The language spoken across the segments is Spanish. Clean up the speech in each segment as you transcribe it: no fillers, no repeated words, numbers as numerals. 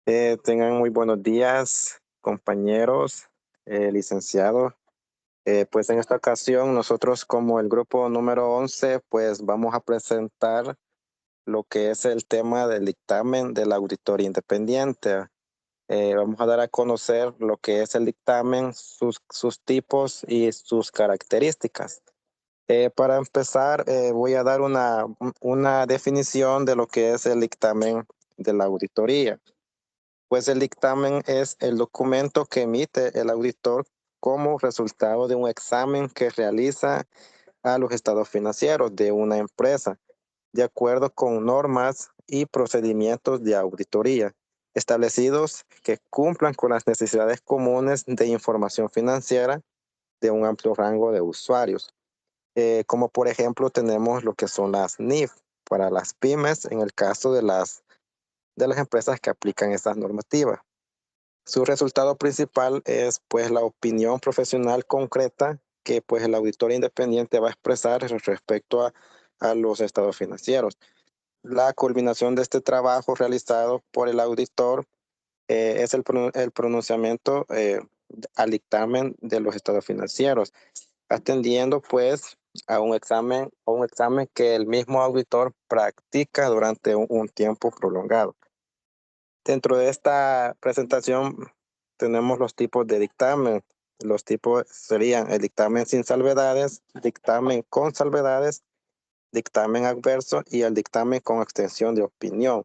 Tengan muy buenos días, compañeros, licenciados. Pues en esta ocasión nosotros como el grupo número 11, pues vamos a presentar lo que es el tema del dictamen de la auditoría independiente. Vamos a dar a conocer lo que es el dictamen, sus tipos y sus características. Para empezar, voy a dar una definición de lo que es el dictamen de la auditoría. Pues el dictamen es el documento que emite el auditor como resultado de un examen que realiza a los estados financieros de una empresa, de acuerdo con normas y procedimientos de auditoría establecidos que cumplan con las necesidades comunes de información financiera de un amplio rango de usuarios. Como por ejemplo tenemos lo que son las NIF para las pymes en el caso de las empresas que aplican estas normativas. Su resultado principal es pues la opinión profesional concreta que pues el auditor independiente va a expresar respecto a los estados financieros. La culminación de este trabajo realizado por el auditor es el pronunciamiento al dictamen de los estados financieros, atendiendo pues a un examen que el mismo auditor practica durante un tiempo prolongado. Dentro de esta presentación tenemos los tipos de dictamen. Los tipos serían el dictamen sin salvedades, dictamen con salvedades, dictamen adverso y el dictamen con extensión de opinión.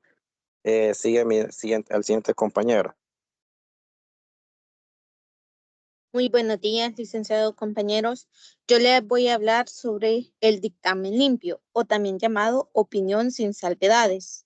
Sigue el siguiente compañero. Muy buenos días, licenciados compañeros. Yo les voy a hablar sobre el dictamen limpio o también llamado opinión sin salvedades.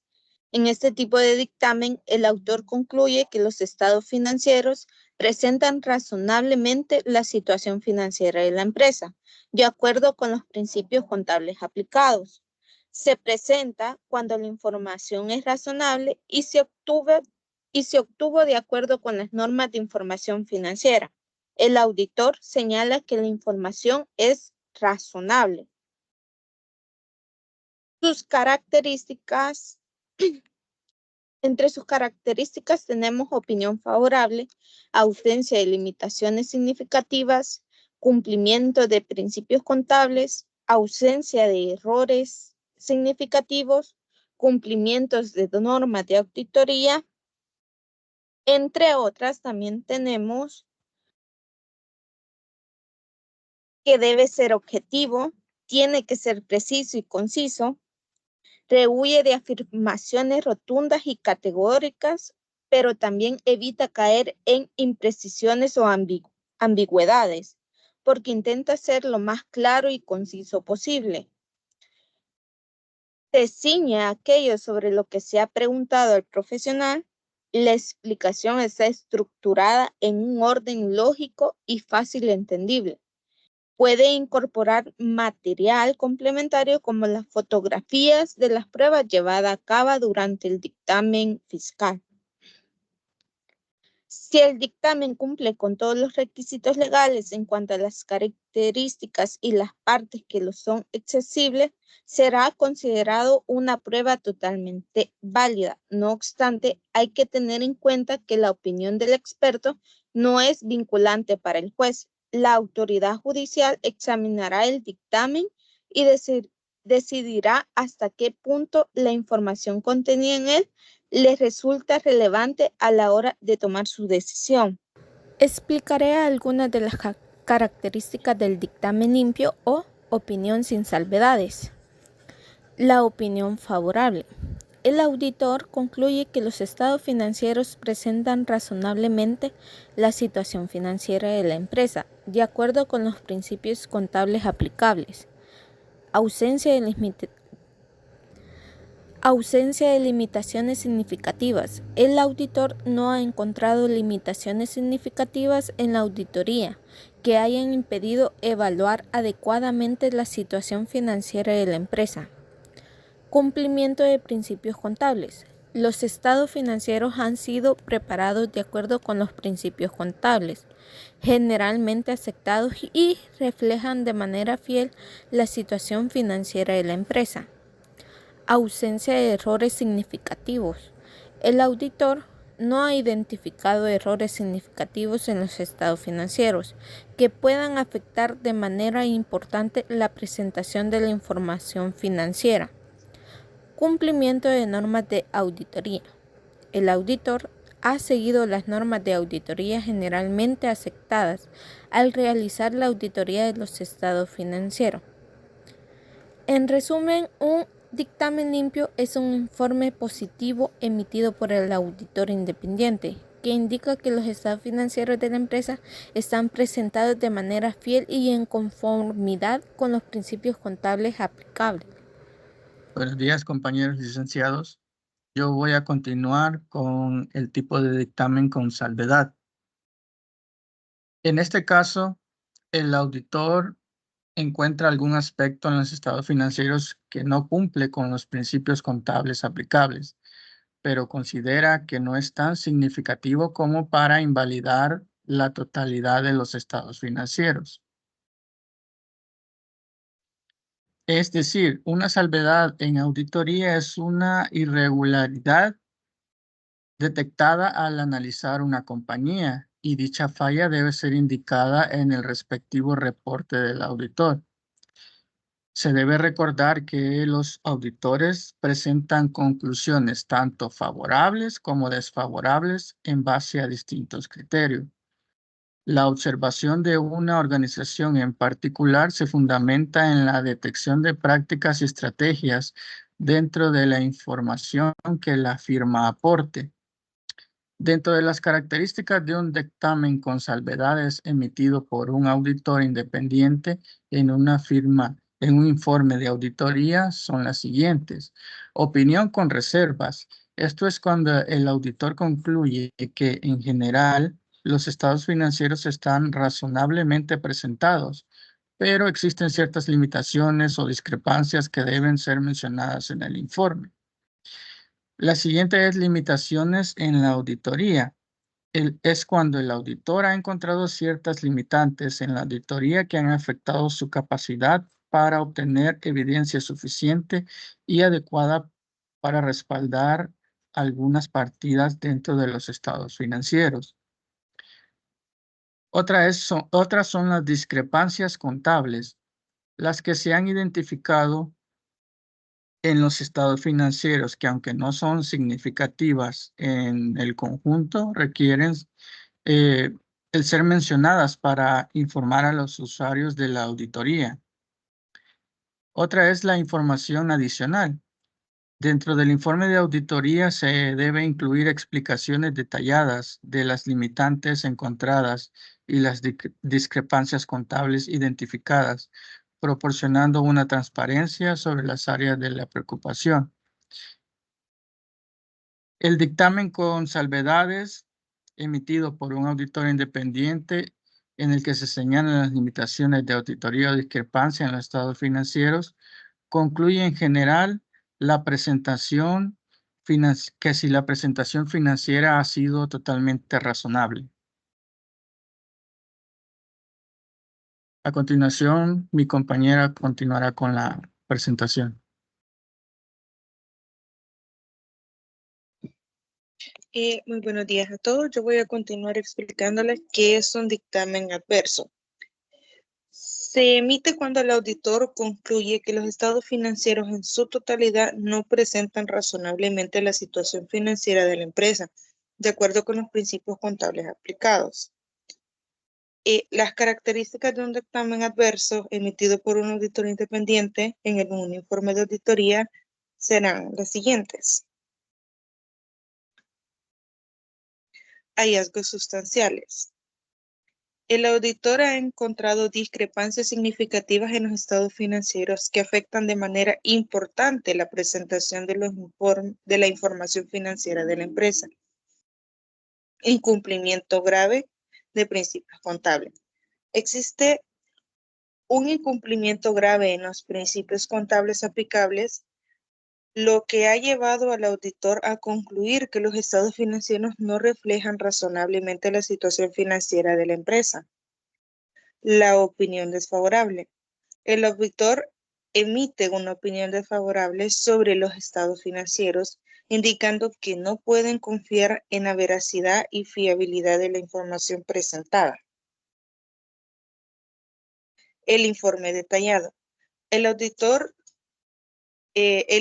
En este tipo de dictamen, el autor concluye que los estados financieros presentan razonablemente la situación financiera de la empresa, de acuerdo con los principios contables aplicados. Se presenta cuando la información es razonable y se obtuvo de acuerdo con las normas de información financiera. El auditor señala que la información es razonable. Sus características, entre sus características tenemos opinión favorable, ausencia de limitaciones significativas, cumplimiento de principios contables, ausencia de errores significativos, cumplimientos de normas de auditoría, entre otras. También tenemos que debe ser objetivo, tiene que ser preciso y conciso, rehuye de afirmaciones rotundas y categóricas, pero también evita caer en imprecisiones o ambigüedades, porque intenta ser lo más claro y conciso posible. Se ciñe a aquello sobre lo que se ha preguntado al profesional. La explicación está estructurada en un orden lógico y fácil entendible. Puede incorporar material complementario como las fotografías de las pruebas llevadas a cabo durante el dictamen fiscal. Si el dictamen cumple con todos los requisitos legales en cuanto a las características y las partes que lo son accesibles, será considerado una prueba totalmente válida. No obstante, hay que tener en cuenta que la opinión del experto no es vinculante para el juez. La autoridad judicial examinará el dictamen y decidirá hasta qué punto la información contenida en él les resulta relevante a la hora de tomar su decisión. Explicaré algunas de las características del dictamen limpio o opinión sin salvedades. La opinión favorable. El auditor concluye que los estados financieros presentan razonablemente la situación financiera de la empresa, de acuerdo con los principios contables aplicables. Ausencia de limitaciones significativas. El auditor no ha encontrado limitaciones significativas en la auditoría que hayan impedido evaluar adecuadamente la situación financiera de la empresa. Cumplimiento de principios contables. Los estados financieros han sido preparados de acuerdo con los principios contables, generalmente aceptados, y reflejan de manera fiel la situación financiera de la empresa. Ausencia de errores significativos. El auditor no ha identificado errores significativos en los estados financieros que puedan afectar de manera importante la presentación de la información financiera. Cumplimiento de normas de auditoría. El auditor ha seguido las normas de auditoría generalmente aceptadas al realizar la auditoría de los estados financieros. En resumen, un dictamen limpio es un informe positivo emitido por el auditor independiente que indica que los estados financieros de la empresa están presentados de manera fiel y en conformidad con los principios contables aplicables. Buenos días, compañeros licenciados. Yo voy a continuar con el tipo de dictamen con salvedad. En este caso, el auditor encuentra algún aspecto en los estados financieros que no cumple con los principios contables aplicables, pero considera que no es tan significativo como para invalidar la totalidad de los estados financieros. Es decir, una salvedad en auditoría es una irregularidad detectada al analizar una compañía y dicha falla debe ser indicada en el respectivo reporte del auditor. Se debe recordar que los auditores presentan conclusiones tanto favorables como desfavorables en base a distintos criterios. La observación de una organización en particular se fundamenta en la detección de prácticas y estrategias dentro de la información que la firma aporte. Dentro de las características de un dictamen con salvedades emitido por un auditor independiente en en un informe de auditoría son las siguientes. Opinión con reservas. Esto es cuando el auditor concluye que en general los estados financieros están razonablemente presentados, pero existen ciertas limitaciones o discrepancias que deben ser mencionadas en el informe. La siguiente es limitaciones en la auditoría. Es cuando el auditor ha encontrado ciertas limitantes en la auditoría que han afectado su capacidad para obtener evidencia suficiente y adecuada para respaldar algunas partidas dentro de los estados financieros. Otras son las discrepancias contables, las que se han identificado en los estados financieros que aunque no son significativas en el conjunto, requieren el ser mencionadas para informar a los usuarios de la auditoría. Otra es la información adicional. Dentro del informe de auditoría se debe incluir explicaciones detalladas de las limitantes encontradas y las discrepancias contables identificadas, proporcionando una transparencia sobre las áreas de la preocupación. El dictamen con salvedades emitido por un auditor independiente en el que se señalan las limitaciones de auditoría o discrepancia en los estados financieros, concluye en general que si la presentación financiera ha sido totalmente razonable. A continuación, mi compañera continuará con la presentación. Muy buenos días a todos. Yo voy a continuar explicándoles qué es un dictamen adverso. Se emite cuando el auditor concluye que los estados financieros en su totalidad no presentan razonablemente la situación financiera de la empresa, de acuerdo con los principios contables aplicados. Las características de un dictamen adverso emitido por un auditor independiente en un informe de auditoría serán las siguientes. Hallazgos sustanciales. El auditor ha encontrado discrepancias significativas en los estados financieros que afectan de manera importante la presentación de la información financiera de la empresa. Incumplimiento grave de principios contables. Existe un incumplimiento grave en los principios contables aplicables, lo que ha llevado al auditor a concluir que los estados financieros no reflejan razonablemente la situación financiera de la empresa. La opinión desfavorable. El auditor emite una opinión desfavorable sobre los estados financieros indicando que no pueden confiar en la veracidad y fiabilidad de la información presentada. El informe detallado. El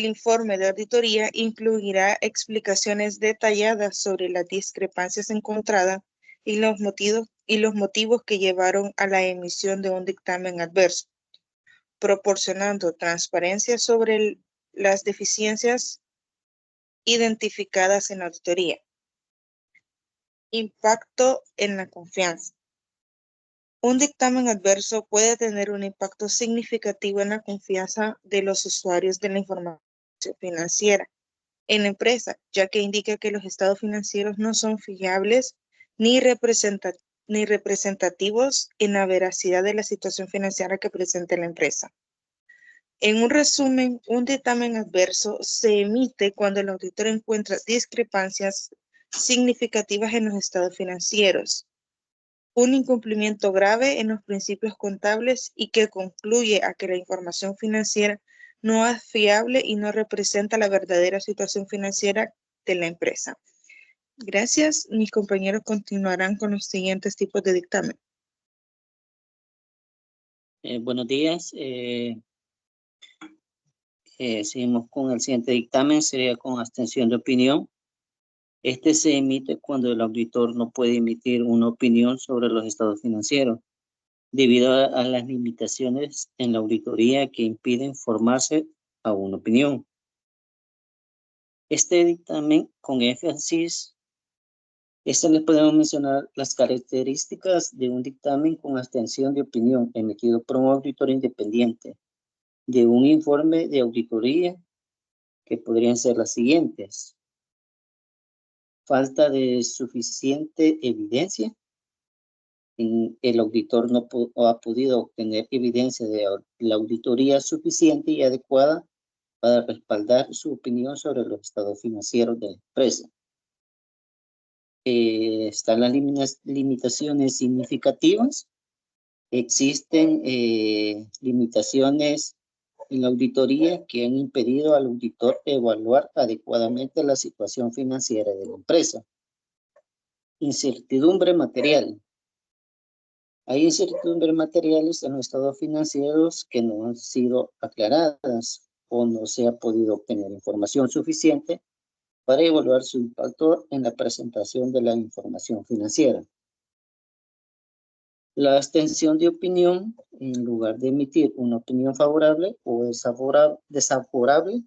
informe de auditoría incluirá explicaciones detalladas sobre las discrepancias encontradas y los motivos que llevaron a la emisión de un dictamen adverso, proporcionando transparencia sobre las deficiencias identificadas en la auditoría. Impacto en la confianza. Un dictamen adverso puede tener un impacto significativo en la confianza de los usuarios de la información financiera en la empresa, ya que indica que los estados financieros no son fiables ni representativos en la veracidad de la situación financiera que presenta la empresa. En un resumen, un dictamen adverso se emite cuando el auditor encuentra discrepancias significativas en los estados financieros, un incumplimiento grave en los principios contables y que concluye a que la información financiera no es fiable y no representa la verdadera situación financiera de la empresa. Gracias. Mis compañeros continuarán con los siguientes tipos de dictamen. Buenos días. Seguimos con el siguiente dictamen, sería con abstención de opinión. Este se emite cuando el auditor no puede emitir una opinión sobre los estados financieros, debido a las limitaciones en la auditoría que impiden formarse a una opinión. Este dictamen, con énfasis, les podemos mencionar las características de un dictamen con abstención de opinión emitido por un auditor independiente, de un informe de auditoría, que podrían ser las siguientes: falta de suficiente evidencia. El auditor no ha podido obtener evidencia de la auditoría suficiente y adecuada para respaldar su opinión sobre los estados financieros de la empresa. Están las limitaciones significativas. Existen limitaciones en la auditoría que han impedido al auditor evaluar adecuadamente la situación financiera de la empresa. Incertidumbre material. Hay incertidumbres materiales en los estados financieros que no han sido aclaradas o no se ha podido obtener información suficiente para evaluar su impacto en la presentación de la información financiera. La abstención de opinión, en lugar de emitir una opinión favorable o desfavorable,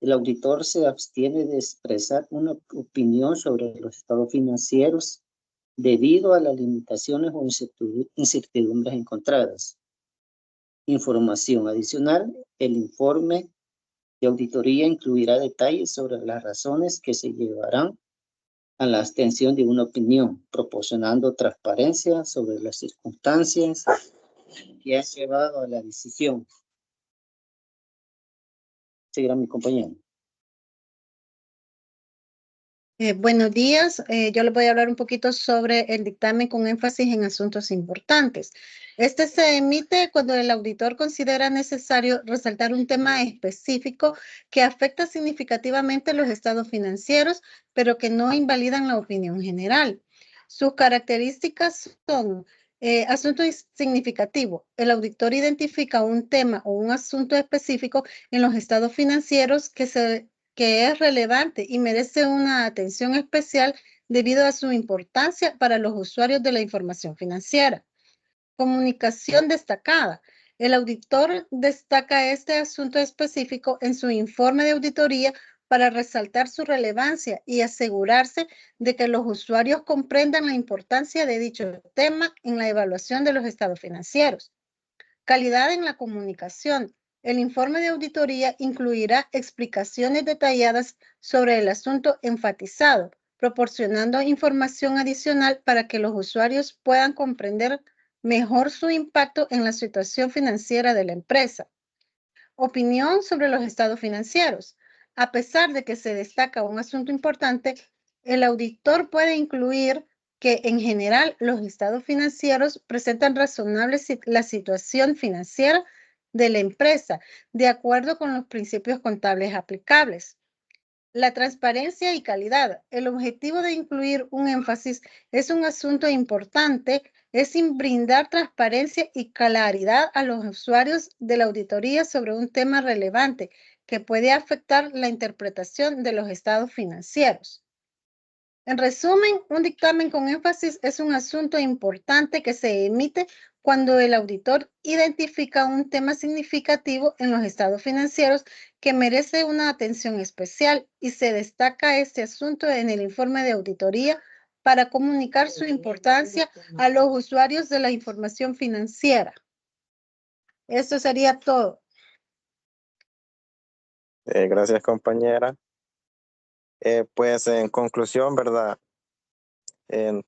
el auditor se abstiene de expresar una opinión sobre los estados financieros debido a las limitaciones o incertidumbres encontradas. Información adicional: el informe de auditoría incluirá detalles sobre las razones que se llevarán a la abstención de una opinión, proporcionando transparencia sobre las circunstancias que han llevado a la decisión. Seguirá mi compañero. Buenos días. Yo les voy a hablar un poquito sobre el dictamen con énfasis en asuntos importantes. Este se emite cuando el auditor considera necesario resaltar un tema específico que afecta significativamente los estados financieros, pero que no invalidan la opinión general. Sus características son asunto significativo. El auditor identifica un tema o un asunto específico en los estados financieros que es relevante y merece una atención especial debido a su importancia para los usuarios de la información financiera. Comunicación destacada. El auditor destaca este asunto específico en su informe de auditoría para resaltar su relevancia y asegurarse de que los usuarios comprendan la importancia de dicho tema en la evaluación de los estados financieros. Calidad en la comunicación. El informe de auditoría incluirá explicaciones detalladas sobre el asunto enfatizado, proporcionando información adicional para que los usuarios puedan comprender mejor su impacto en la situación financiera de la empresa. Opinión sobre los estados financieros. A pesar de que se destaca un asunto importante, el auditor puede incluir que en general los estados financieros presentan razonable la situación financiera de la empresa, de acuerdo con los principios contables aplicables. la transparencia y calidad. El objetivo de incluir un énfasis es un asunto importante, es brindar transparencia y claridad a los usuarios de la auditoría sobre un tema relevante que puede afectar la interpretación de los estados financieros. En resumen, un dictamen con énfasis es un asunto importante que se emite cuando el auditor identifica un tema significativo en los estados financieros que merece una atención especial y se destaca este asunto en el informe de auditoría para comunicar su importancia a los usuarios de la información financiera. Esto sería todo. Gracias, compañera. Pues en conclusión, ¿verdad?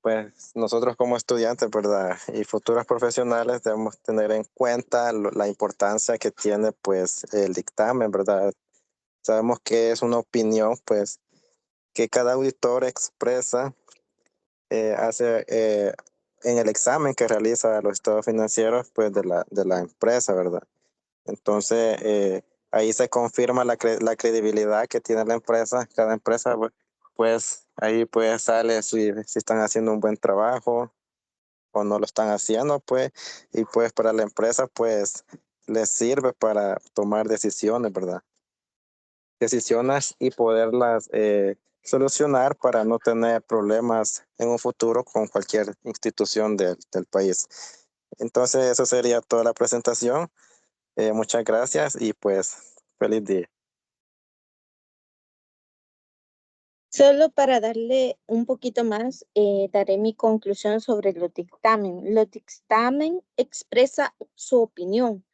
Pues nosotros como estudiantes, ¿verdad? Y futuros profesionales debemos tener en cuenta la importancia que tiene pues el dictamen, ¿verdad? Sabemos que es una opinión pues que cada auditor expresa, hace en el examen que realiza los estados financieros pues de la empresa, ¿verdad? Entonces ahí se confirma la credibilidad que tiene la empresa, cada empresa pues ahí pues sale si están haciendo un buen trabajo o no lo están haciendo, pues, y pues para la empresa, pues, les sirve para tomar decisiones, ¿verdad? Decisiones y poderlas solucionar para no tener problemas en un futuro con cualquier institución del país. Entonces, eso sería toda la presentación. Muchas gracias y pues, feliz día. Solo para darle un poquito más, daré mi conclusión sobre los dictamen. Los dictamen expresa su opinión,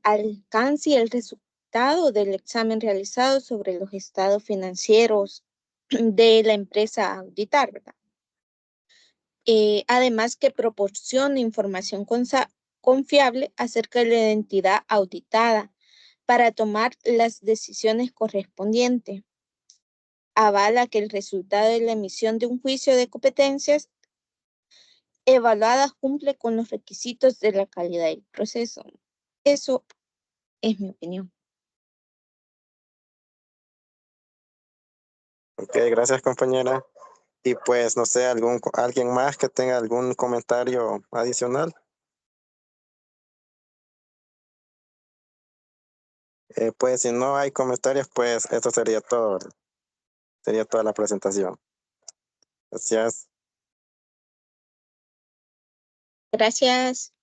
alcance y el resultado del examen realizado sobre los estados financieros de la empresa a auditar, ¿verdad? Además que proporciona información confiable acerca de la entidad auditada para tomar las decisiones correspondientes. Avala que el resultado de la emisión de un juicio de competencias evaluada cumple con los requisitos de la calidad del proceso. Eso es mi opinión. Ok, gracias, compañera. Y pues, no sé, alguien más que tenga algún comentario adicional. Pues si no hay comentarios, pues esto sería todo, ¿verdad? Sería toda la presentación. Gracias. Gracias.